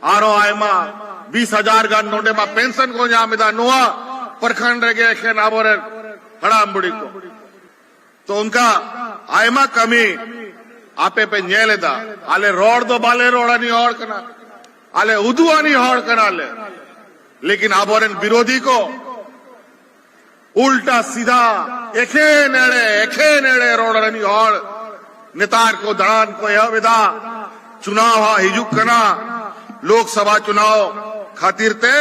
आरो आयमा 20,000 का नोटे में पेंशन को जामिदा नुआ प्रखंड रहे खेन आबोरे हड़ाम बुड़ी को तो उनका आयमा कमी आपे पे न्यालेदा आले रोड दो बाले रोड़ा नहीं और कना आले उदुआ नहीं और कना ले लेकिन आबोरे विरोधी को उल्टा सीधा एखे नेड़े रोड़ा नहीं और नेतार को दड़ान को यह विदा चुनाव हा हिजुक कना लोकसभा चुनाव खातिर ते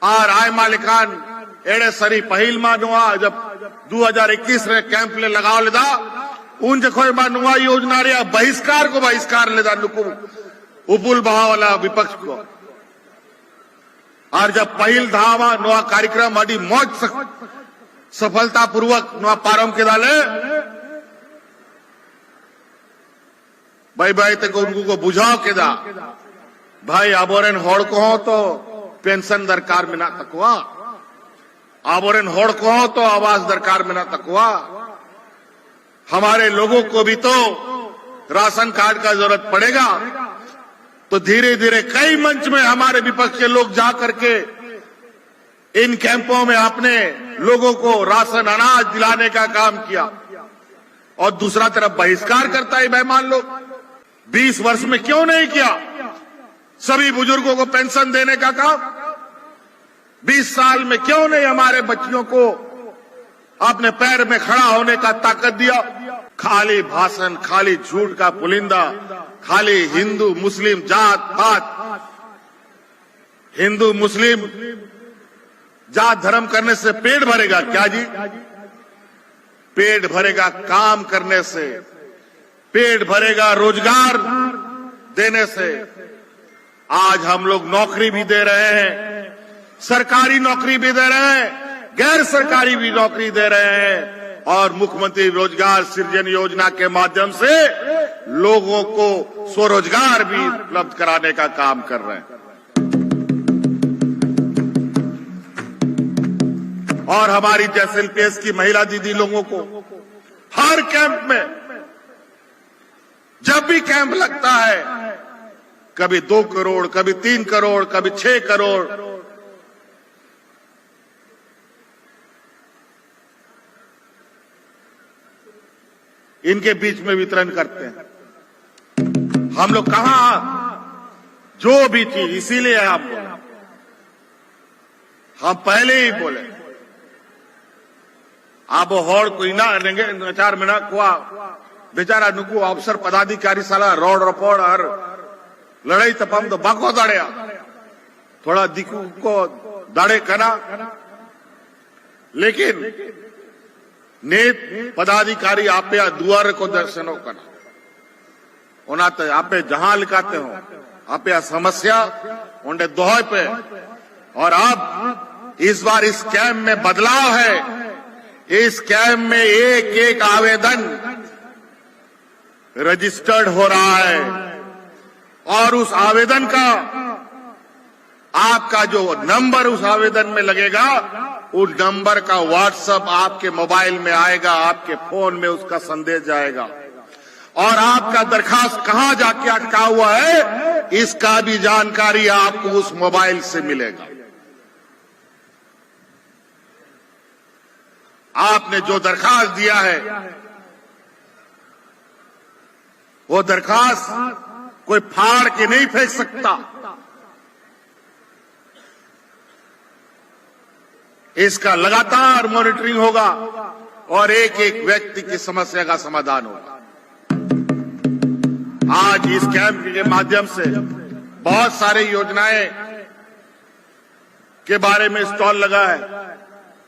आर आय मालिकान एड़े सरी पहिल मा नुआ जब 2021 रे कैंप ले लगाव लेदा उन जखोय मा नुआ योजना रे बहिष्कार लेदा नुकु उपुल बहा वाला विपक्ष को और जब पहिल धावा नुआ कार्यक्रम अडी मौज सफलता पूर्वक नुआ पारम के दाले भाई तक उनको को बुझाव के दा भाई आबोरेन होड़ को हो तो पेंशन दरकार में ना तकवा आबोरेन होड़ को हो तो आवास दरकार में ना तकवा हमारे लोगों को भी तो राशन कार्ड का जरूरत पड़ेगा तो धीरे धीरे कई मंच में हमारे विपक्ष के लोग जा करके इन कैंपों में अपने लोगों को राशन अनाज दिलाने का काम किया और दूसरा तरफ बहिष्कार करता है बेईमान लोग 20 वर्ष में क्यों नहीं किया सभी बुजुर्गों को पेंशन देने का काम 20 साल में क्यों नहीं हमारे बच्चियों को अपने पैर में खड़ा होने का ताकत दिया खाली भाषण खाली झूठ का पुलिंदा खाली हिंदू मुस्लिम जात पात हिंदू मुस्लिम जात धर्म करने से पेट भरेगा क्या जी पेट भरेगा काम करने से पेट भरेगा रोजगार देने से आज हम लोग नौकरी भी दे रहे हैं सरकारी नौकरी भी दे रहे हैं गैर सरकारी भी नौकरी दे रहे हैं और मुख्यमंत्री रोजगार सृजन योजना के माध्यम से लोगों को स्वरोजगार भी उपलब्ध कराने का काम कर रहे हैं और हमारी जैसलमेर की महिला दीदी लोगों को हर कैंप में जब भी कैंप लगता है कभी 2 करोड़ कभी 3 करोड़ कभी 6 करोड़ इनके बीच में वितरण करते हैं हम लोग कहा जो भी चीज इसीलिए हम पहले ही बोले अब होड़ कोई ना नचार में ना कुआ बेचारा नुकु अफसर पदाधिकारी साला रोड रपोड़ और लड़ाई तपम तो बाको दाड़िया थोड़ा दिकू को दाड़े कना लेकिन नेत पदाधिकारी आपे दुआर को दर्शनों करना उन्हें आपे जहां लिखाते हो आपे समस्या उन्हें दोहे पे और अब इस बार इस कैंप में बदलाव है इस कैंप में एक आवेदन रजिस्टर्ड हो रहा है और उस आवेदन का आपका जो नंबर उस आवेदन में लगेगा उस नंबर का व्हाट्सएप आपके मोबाइल में आएगा आपके फोन में उसका संदेश जाएगा और आपका दरखास्त कहां जाके अटका हुआ है इसका भी जानकारी आपको उस मोबाइल से मिलेगा आपने जो दरखास्त दिया है वो दरखास्त कोई फाड़ के नहीं फेंक सकता इसका लगातार मॉनिटरिंग होगा और एक एक व्यक्ति की समस्या का समाधान होगा आज इस कैंप के माध्यम से बहुत सारी योजनाएं के बारे में स्टॉल लगा है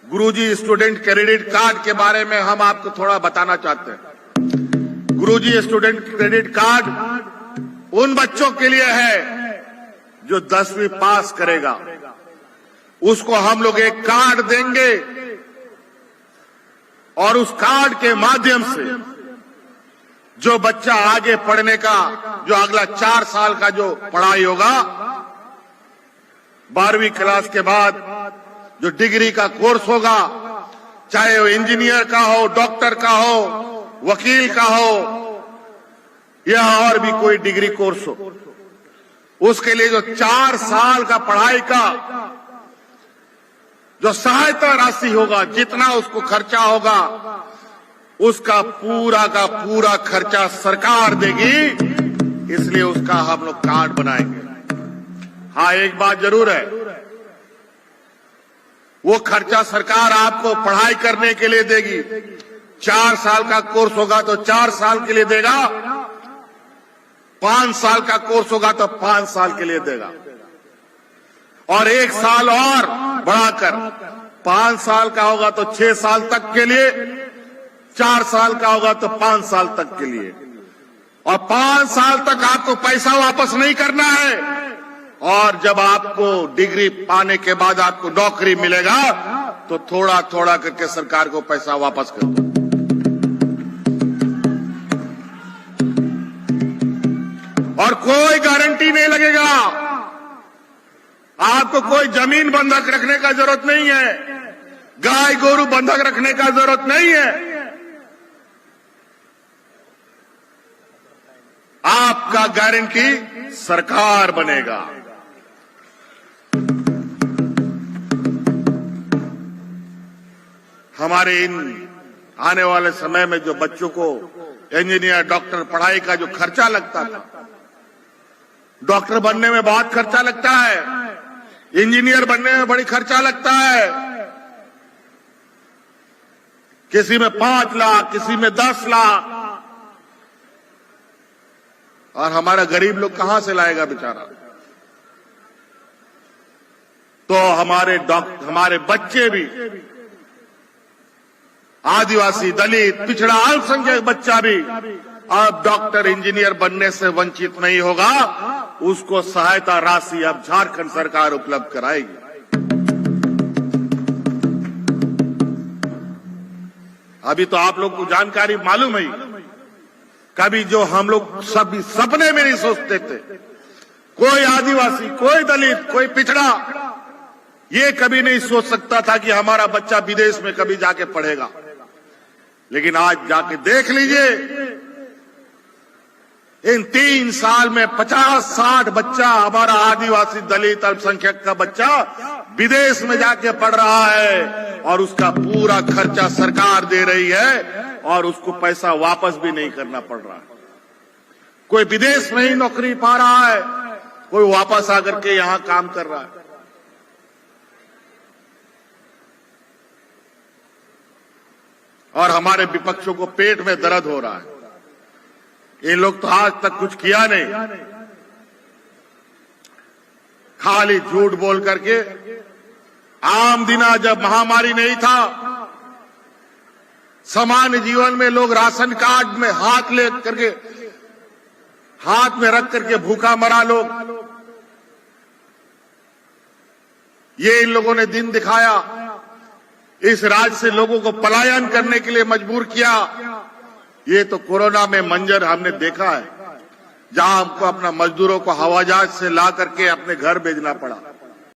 गुरुजी स्टूडेंट क्रेडिट कार्ड के बारे में हम आपको थोड़ा बताना चाहते हैं गुरुजी स्टूडेंट क्रेडिट कार्ड उन बच्चों के लिए है जो 10वीं पास करेगा उसको हम लोग एक कार्ड देंगे और उस कार्ड के माध्यम से जो बच्चा आगे पढ़ने का जो अगला 4 साल का जो पढ़ाई होगा 12वीं क्लास के बाद जो डिग्री का कोर्स होगा चाहे वो इंजीनियर का हो डॉक्टर का हो वकील का हो या और भी कोई डिग्री कोर्स हो, उसके लिए जो 4 साल का पढ़ाई का जो सहायता राशि होगा, जितना उसको खर्चा होगा, उसका पूरा का पूरा खर्चा सरकार देगी। इसलिए उसका हम लोग कार्ड बनाएंगे। हाँ, एक बात जरूर है, वो खर्चा सरकार आपको पढ़ाई करने के लिए देगी। 4 साल का कोर्स होगा तो 4 साल के लिए देगा, 5 साल का कोर्स होगा तो 5 साल के लिए देगा, और 1 साल और बढ़ाकर 5 साल का होगा तो 6 साल तक के लिए, 4 साल का होगा तो 5 साल तक के लिए, और 5 साल तक आपको पैसा वापस नहीं करना है। और जब आपको डिग्री पाने के बाद आपको नौकरी मिलेगा तो थोड़ा थोड़ा करके सरकार को पैसा वापस कर दो। और कोई गारंटी नहीं लगेगा, आपको कोई जमीन बंधक रखने का जरूरत नहीं है, गाय गोरू बंधक रखने का जरूरत नहीं है। आपका गारंटी सरकार बनेगा। हमारे इन आने वाले समय में जो बच्चों को इंजीनियर, डॉक्टर पढ़ाई का जो खर्चा लगता था, डॉक्टर बनने में बहुत खर्चा लगता है, इंजीनियर बनने में बड़ी खर्चा लगता है, किसी में 5 लाख, किसी में 10 लाख, और हमारा गरीब लोग कहां से लाएगा बेचारा। तो हमारे बच्चे भी, आदिवासी, दलित, पिछड़ा, अल्पसंख्यक बच्चा भी अब डॉक्टर, इंजीनियर बनने से वंचित नहीं होगा। उसको सहायता राशि अब झारखंड सरकार उपलब्ध कराएगी। अभी तो आप लोग को जानकारी मालूम है, कभी जो हम लोग सभी सपने में नहीं सोचते थे, कोई आदिवासी, कोई दलित, कोई पिछड़ा ये कभी नहीं सोच सकता था कि हमारा बच्चा विदेश में कभी जाके पढ़ेगा। लेकिन आज जाके देख लीजिए, इन 3 साल में 50-60 बच्चा, हमारा आदिवासी, दलित, अल्पसंख्यक का बच्चा विदेश में जाके पढ़ रहा है, और उसका पूरा खर्चा सरकार दे रही है, और उसको पैसा वापस भी नहीं करना पड़ रहा है। कोई विदेश में ही नौकरी पा रहा है, कोई वापस आकर के यहां काम कर रहा है। और हमारे विपक्षों को पेट में दर्द हो रहा है। इन लोग तो आज तक कुछ किया नहीं, खाली झूठ बोल करके। आम दिना जब महामारी नहीं था, सामान्य जीवन में लोग राशन कार्ड में हाथ ले करके, हाथ में रख करके भूखा मरा लोग, ये इन लोगों ने दिन दिखाया। इस राज्य से लोगों को पलायन करने के लिए मजबूर किया। ये तो कोरोना में मंजर हमने देखा है, जहां हमको अपना मजदूरों को हवाई जहाज से ला करके अपने घर भेजना पड़ा।